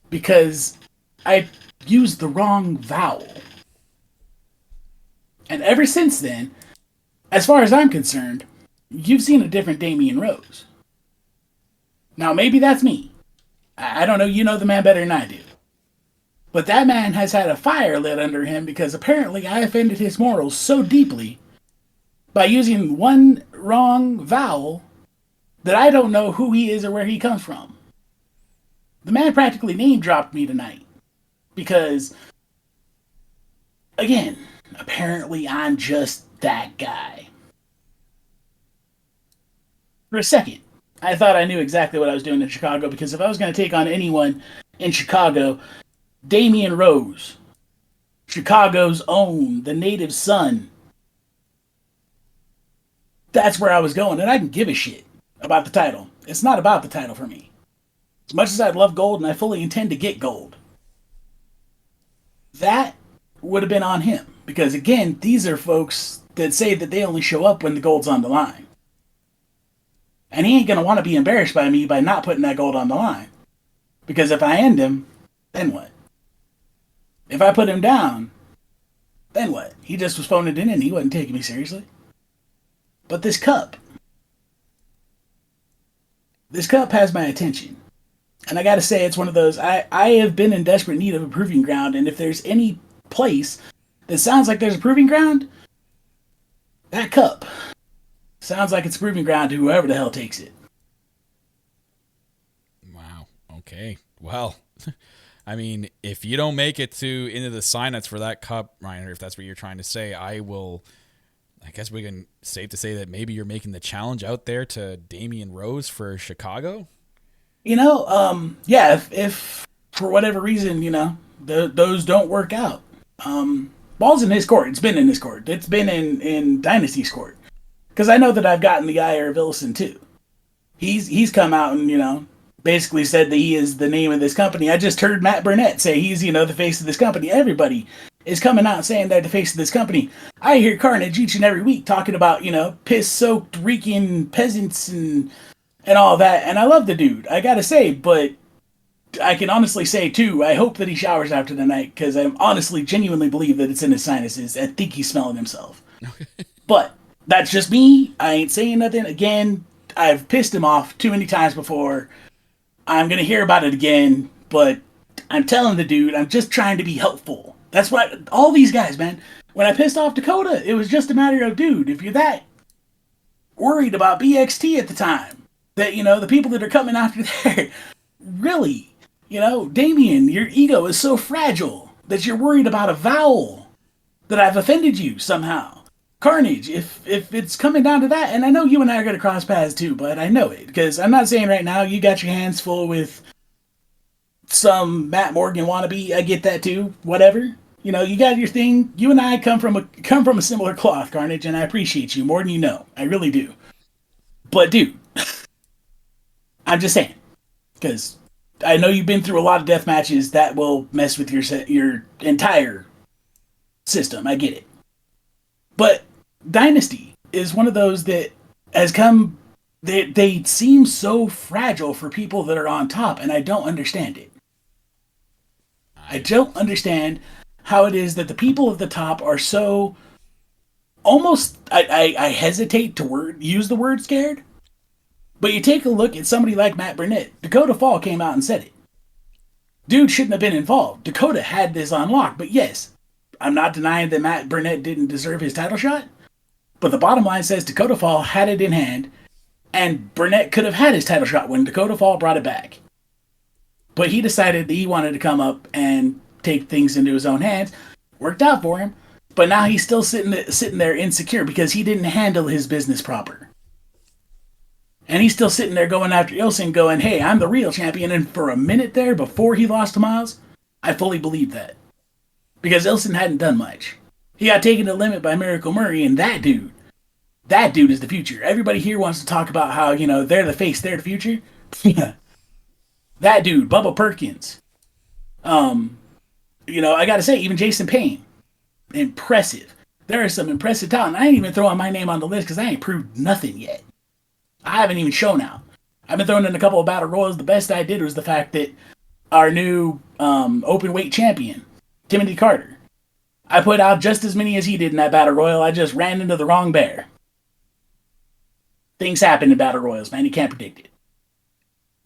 because I used the wrong vowel. And ever since then, as far as I'm concerned, you've seen a different Damian Rose. Now, maybe that's me. I don't know, you know the man better than I do. But that man has had a fire lit under him because apparently I offended his morals so deeply by using one wrong vowel that I don't know who he is or where he comes from. The man practically name dropped me tonight because, again, apparently I'm just that guy. For a second, I thought I knew exactly what I was doing in Chicago because if I was going to take on anyone in Chicago, Damian Rose, Chicago's own, the native son. That's where I was going, and I can give a shit about the title. It's not about the title for me. As much as I love gold, and I fully intend to get gold, that would have been on him. Because again, these are folks that say that they only show up when the gold's on the line. And he ain't going to want to be embarrassed by me by not putting that gold on the line. Because if I end him, then what? If I put him down, then what? He just was phoning it in and he wasn't taking me seriously. But this cup has my attention. And I gotta say, it's one of those, I have been in desperate need of a proving ground, and if there's any place that sounds like there's a proving ground, that cup sounds like it's a proving ground to whoever the hell takes it. Wow. Okay. Well, I mean, if you don't make it to into the sign-ups for that cup, Ryan, or if that's what you're trying to say, I guess we can safe to say that maybe you're making the challenge out there to Damian Rose for Chicago. Yeah, if for whatever reason, those don't work out, ball's in his court. It's been in his court. It's been in Dynasty's court. Because I know that I've gotten the ire of Ilson too. He's come out and, basically said that he is the name of this company. I just heard Matt Burnett say he's, the face of this company. Everybody is coming out saying they're the face of this company. I hear Carnage each and every week talking about, piss-soaked, reeking peasants and all that. And I love the dude, I gotta say, but I can honestly say, too, I hope that he showers after the night, because I honestly, genuinely believe that it's in his sinuses. I think he's smelling himself. But that's just me. I ain't saying nothing. Again, I've pissed him off too many times before. I'm going to hear about it again, but I'm telling the dude, I'm just trying to be helpful. That's what all these guys, man. When I pissed off Dakota, it was just a matter of, dude, if you're that worried about BXT at the time, that, the people that are coming after there, really, Damien, your ego is so fragile that you're worried about a vowel that I've offended you somehow. Carnage, if it's coming down to that, and I know you and I are going to cross paths too, but I know it, because I'm not saying right now you got your hands full with some Matt Morgan wannabe. I get that too. Whatever, you got your thing. You and I come from a similar cloth, Carnage, and I appreciate you more than you know. I really do. But dude, I'm just saying, because I know you've been through a lot of death matches that will mess with your entire system. I get it, but Dynasty is one of those that has come. They seem so fragile for people that are on top, and I don't understand it. I don't understand how it is that the people at the top are so almost. I hesitate to use the word scared, but you take a look at somebody like Matt Burnett. Dakota Fall came out and said it. Dude shouldn't have been involved. Dakota had this on lock, but yes, I'm not denying that Matt Burnett didn't deserve his title shot. But the bottom line says Dakota Fall had it in hand, and Burnett could have had his title shot when Dakota Fall brought it back. But he decided that he wanted to come up and take things into his own hands. Worked out for him, but now he's still sitting there insecure because he didn't handle his business proper. And he's still sitting there going after Ilson going, hey, I'm the real champion. And for a minute there, before he lost to Miles, I fully believed that. Because Ilson hadn't done much. He got taken to the limit by Miracle Murray, and that dude is the future. Everybody here wants to talk about how, they're the face, they're the future. That dude, Bubba Perkins. I gotta say, even Jason Payne. Impressive. There is some impressive talent. I ain't even throwing my name on the list because I ain't proved nothing yet. I haven't even shown out. I've been throwing in a couple of battle royals. The best I did was the fact that our new open weight champion, Timothy Carter, I put out just as many as he did in that battle royal. I just ran into the wrong bear. Things happen in battle royals, man. You can't predict it.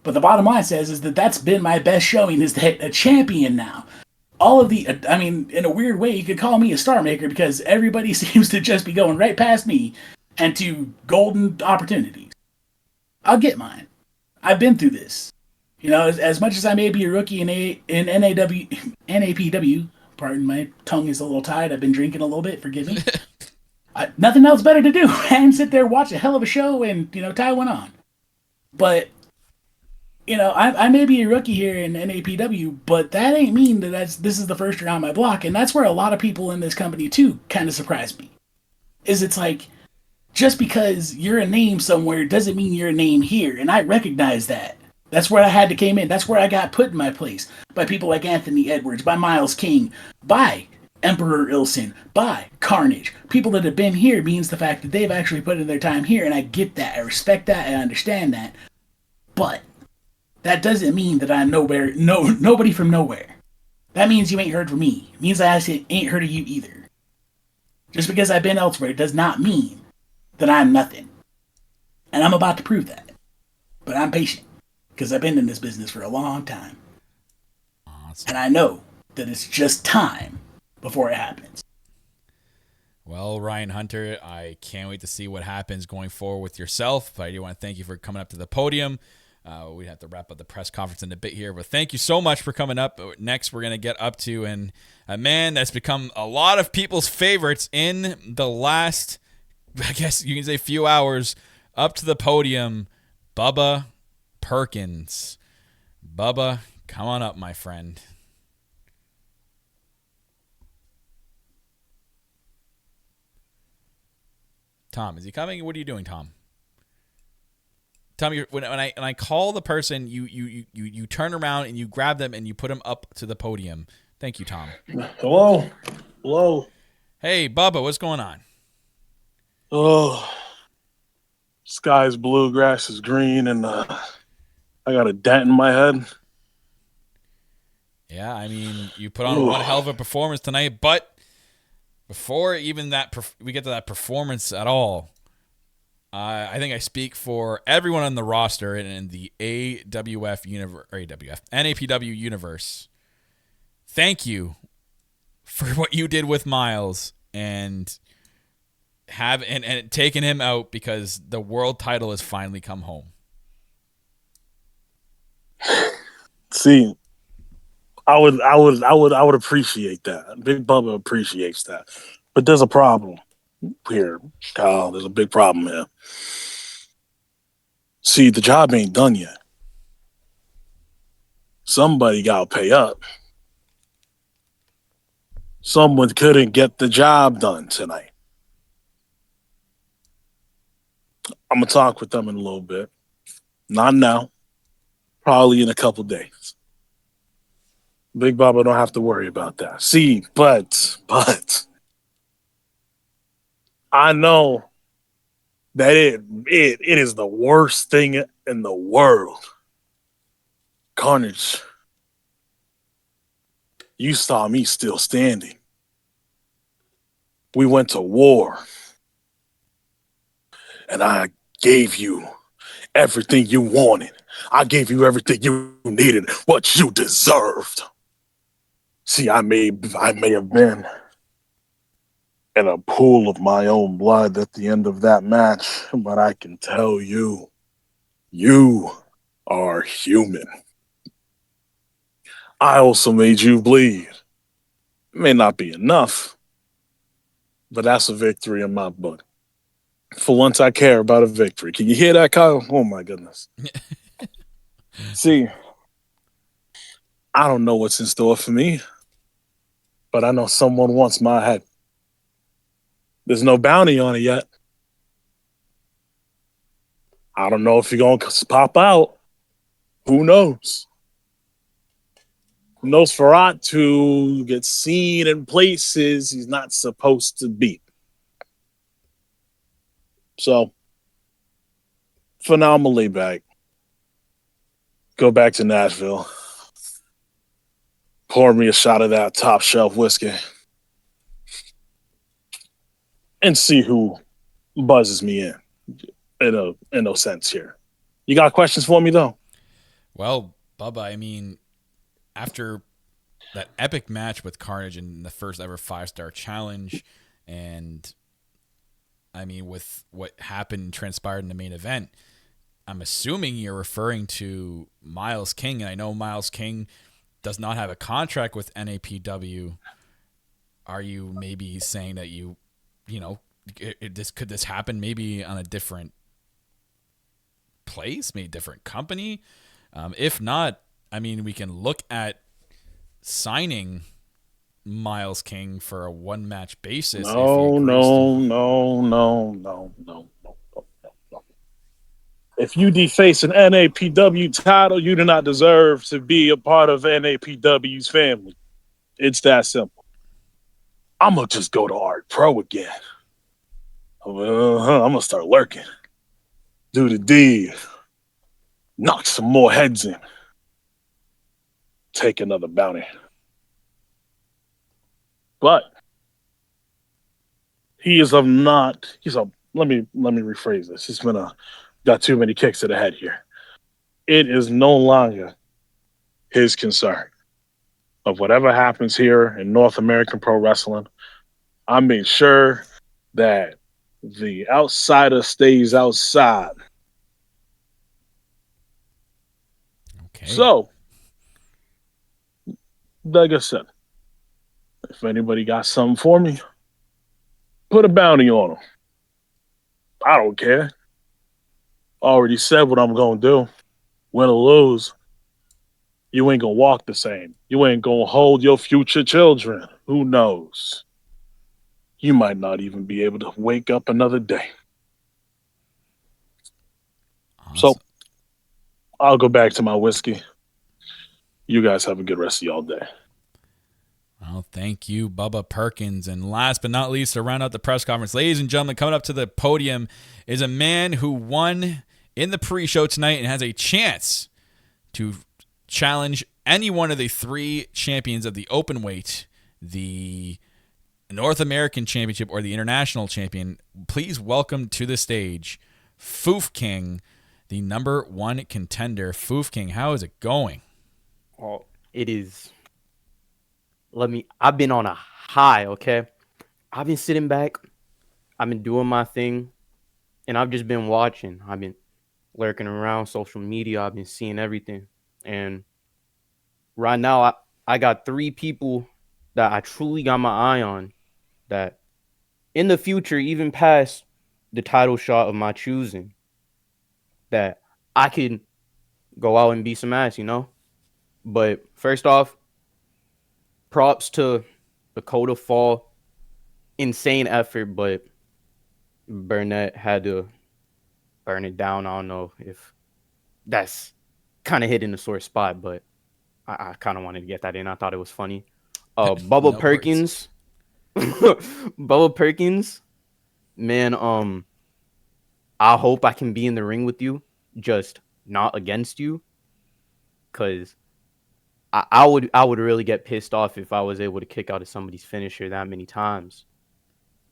But the bottom line is that that's been my best showing, is that a champion now. All of in a weird way, you could call me a star maker because everybody seems to just be going right past me and to golden opportunities. I'll get mine. I've been through this. As much as I may be a rookie in NAPW, pardon, my tongue is a little tied. I've been drinking a little bit. Forgive me. Nothing else better to do and sit there, watch a hell of a show, and tie one on. But I may be a rookie here in NAPW, but that ain't mean that this is the first year on my block, and that's where a lot of people in this company too kind of surprised me. It's like, just because you're a name somewhere doesn't mean you're a name here, and I recognize that. That's where I had to came in. That's where I got put in my place by people like Anthony Edwards, by Miles King, by Emperor Ilson, by Carnage. People that have been here means the fact that they've actually put in their time here, and I get that. I respect that. I understand that. But that doesn't mean that I'm nobody from nowhere. That means you ain't heard from me. It means I ain't heard of you either. Just because I've been elsewhere does not mean that I'm nothing. And I'm about to prove that. But I'm patient, because I've been in this business for a long time. Awesome. And I know that it's just time before it happens. Well, Ryan Hunter, I can't wait to see what happens going forward with yourself. But I do want to thank you for coming up to the podium. We have to wrap up the press conference in a bit here, but thank you so much for coming up. Next, we're going to get up to a man that's become a lot of people's favorites in the last, I guess you can say, few hours up to the podium, Bubba Perkins. Bubba, come on up, my friend. Tom, is he coming? What are you doing, Tom? Tom, when I call the person, you turn around and you grab them and you put them up to the podium. Thank you, Tom. Hello. Hey, Bubba, what's going on? Oh, sky's blue, grass is green, and I got a dent in my head. Yeah, I mean, you put on one hell of a performance tonight, but before even that, we get to that performance at all, I think I speak for everyone on the roster and in the NAPW universe. Thank you for what you did with Miles and taking him out, because the world title has finally come home. See, I would appreciate that. Big Bubba appreciates that. But there's a problem here, Kyle. There's a big problem here. See, the job ain't done yet. Somebody got to pay up. Someone couldn't get the job done tonight. I'm going to talk with them in a little bit. Not now. Probably in a couple days. Big Bubba don't have to worry about that. See, but I know that it is the worst thing in the world. Carnage. You saw me still standing. We went to war. And I gave you everything you wanted. I gave you everything you needed, what you deserved. See, I may have been in a pool of my own blood at the end of that match, but I can tell you, you are human. I also made you bleed. It may not be enough, but that's a victory in my book. For once, I care about a victory. Can you hear that, Kyle? Oh, my goodness. See, I don't know what's in store for me, but I know someone wants my head. There's no bounty on it yet. I don't know if you're going to pop out. Who knows? Nosferatu gets seen in places he's not supposed to be. So, for now, I'm going to lay back. Go back to Nashville. Pour me a shot of that top shelf whiskey. And see who buzzes me in no sense here. You got questions for me, though? Well, Bubba, I mean, after that epic match with Carnage in the first ever 5-star challenge, and I mean, with what happened, transpired in the main event, I'm assuming you're referring to Miles King, and I know Miles King does not have a contract with NAPW. Are you maybe saying that could this happen maybe on a different place, maybe different company? If not, I mean, we can look at signing Miles King for a one-match basis. No. If you deface an NAPW title, you do not deserve to be a part of NAPW's family. It's that simple. I'm going to just go to Art Pro again. I'm going to start lurking. Do the deed. Knock some more heads in. Take another bounty. But let me rephrase this. It's been got too many kicks to the head here. It is no longer his concern. of whatever happens here in North American pro wrestling. I made sure that the outsider stays outside. Okay. So, like I said, if anybody got something for me, put a bounty on them. I don't care. Already said what I'm going to do. Win or lose, you ain't going to walk the same. You ain't going to hold your future children. Who knows? You might not even be able to wake up another day. So, Awesome. I'll go back to my whiskey. You guys have a good rest of y'all day. Well, thank you, Bubba Perkins. And last but not least, to round out the press conference, ladies and gentlemen, coming up to the podium is a man who won in the pre-show tonight and has a chance to challenge any one of the 3 champions of the open weight, the North American Championship or the International Champion. Please welcome to the stage Foof King, the number 1 contender. Foof King, how is it going? Oh, it is. I've been on a high, okay? I've been sitting back. I've been doing my thing. And I've just been watching. I've been lurking around social media. I've been seeing everything. And right now, I got 3 people that I truly got my eye on that in the future, even past the title shot of my choosing, that I could go out and beat some ass, you know? But first off, props to Dakota Fall. Insane effort, but Burnett had to burn it down. I don't know if that's kind of hitting the sore spot, but I kind of wanted to get that in. I thought it was funny. Bubba No Perkins. Bubba Perkins, man, I hope I can be in the ring with you, just not against you. Cause I would really get pissed off if I was able to kick out of somebody's finisher that many times.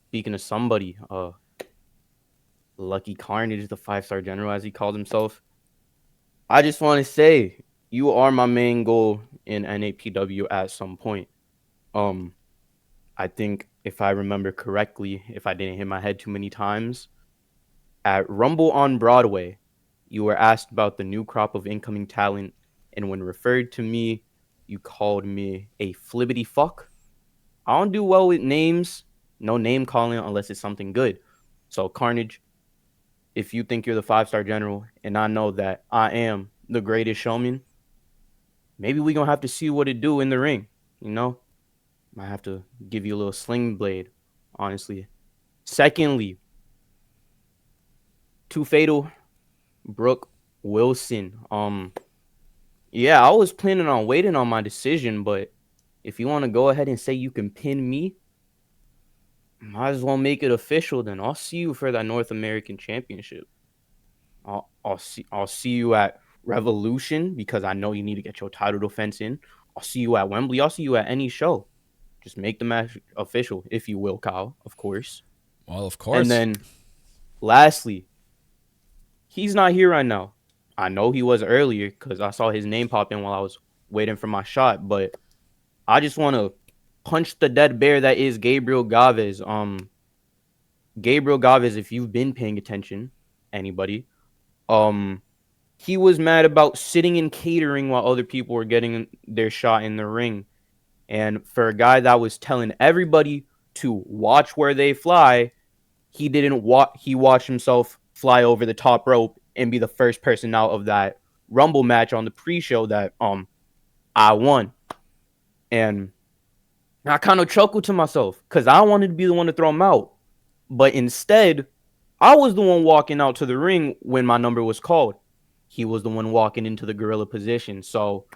Speaking of somebody, Lucky Carnage, the 5-star general, as he called himself. I just want to say, you are my main goal in NAPW at some point. I think if I remember correctly, if I didn't hit my head too many times, at Rumble on Broadway, you were asked about the new crop of incoming talent, and when referred to me, you called me a flibbity fuck. I don't do well with names, no name calling unless it's something good. So Carnage, if you think you're the 5-star general, and I know that I am the greatest showman, maybe we gonna have to see what it do in the ring. You know, might have to give you a little sling blade, honestly. Secondly, Too Fatal, Brooke Wilson. Yeah, I was planning on waiting on my decision, but if you want to go ahead and say you can pin me, might as well make it official. Then I'll see you for that North American Championship. I'll see you at Revolution because I know you need to get your title defense in. I'll see you at Wembley. I'll see you at any show. Just make the match official, if you will, Kyle, of course. Well, of course. And then, lastly, he's not here right now. I know he was earlier because I saw his name pop in while I was waiting for my shot. But I just want to punch the dead bear that is Gabriel Gavez. Gabriel Gavez, if you've been paying attention, anybody, he was mad about sitting in catering while other people were getting their shot in the ring. And for a guy that was telling everybody to watch where they fly, he didn't he watched himself fly over the top rope and be the first person out of that Rumble match on the pre-show that I won. And I kind of chuckled to myself because I wanted to be the one to throw him out. But instead, I was the one walking out to the ring when my number was called. He was the one walking into the gorilla position. So,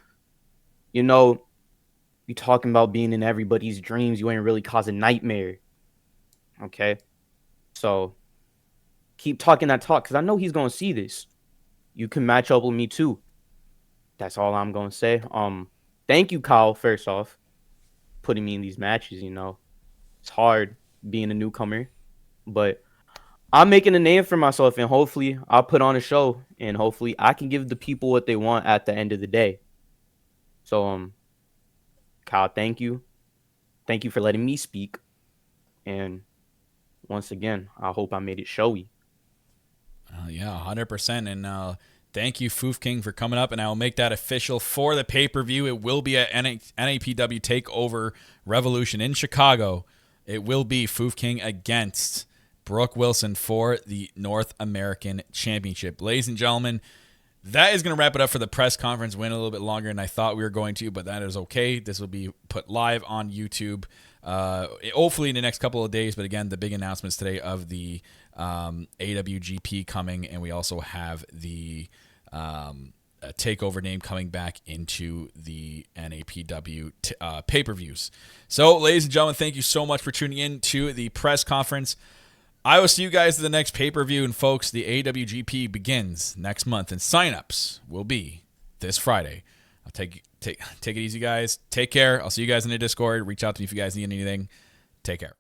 you know, you talking about being in everybody's dreams, you ain't really causing nightmare. Okay? So, keep talking that talk because I know he's going to see this. You can match up with me too. That's all I'm going to say. Thank you, Kyle, first off, putting me in these matches, you know. It's hard being a newcomer, but I'm making a name for myself, and hopefully I'll put on a show, and hopefully I can give the people what they want at the end of the day. So, Kyle, thank you. Thank you for letting me speak. And once again, I hope I made it showy. Yeah, 100%. And thank you, Foof King, for coming up. And I will make that official for the pay-per-view. It will be at NAPW TakeOver Revolution in Chicago. It will be Foof King against Brooke Wilson for the North American Championship. Ladies and gentlemen, that is going to wrap it up for the press conference. Went a little bit longer than I thought we were going to, but that is okay. This will be put live on YouTube, hopefully in the next couple of days. But again, the big announcements today of the AWGP coming, and we also have the takeover name coming back into the NAPW pay-per-views. So, ladies and gentlemen, thank you so much for tuning in to the press conference. I will see you guys at the next pay-per-view. And folks, the AWGP begins next month, and signups will be this Friday. I'll take it easy, guys. Take care. I'll see you guys in the Discord. Reach out to me if you guys need anything. Take care.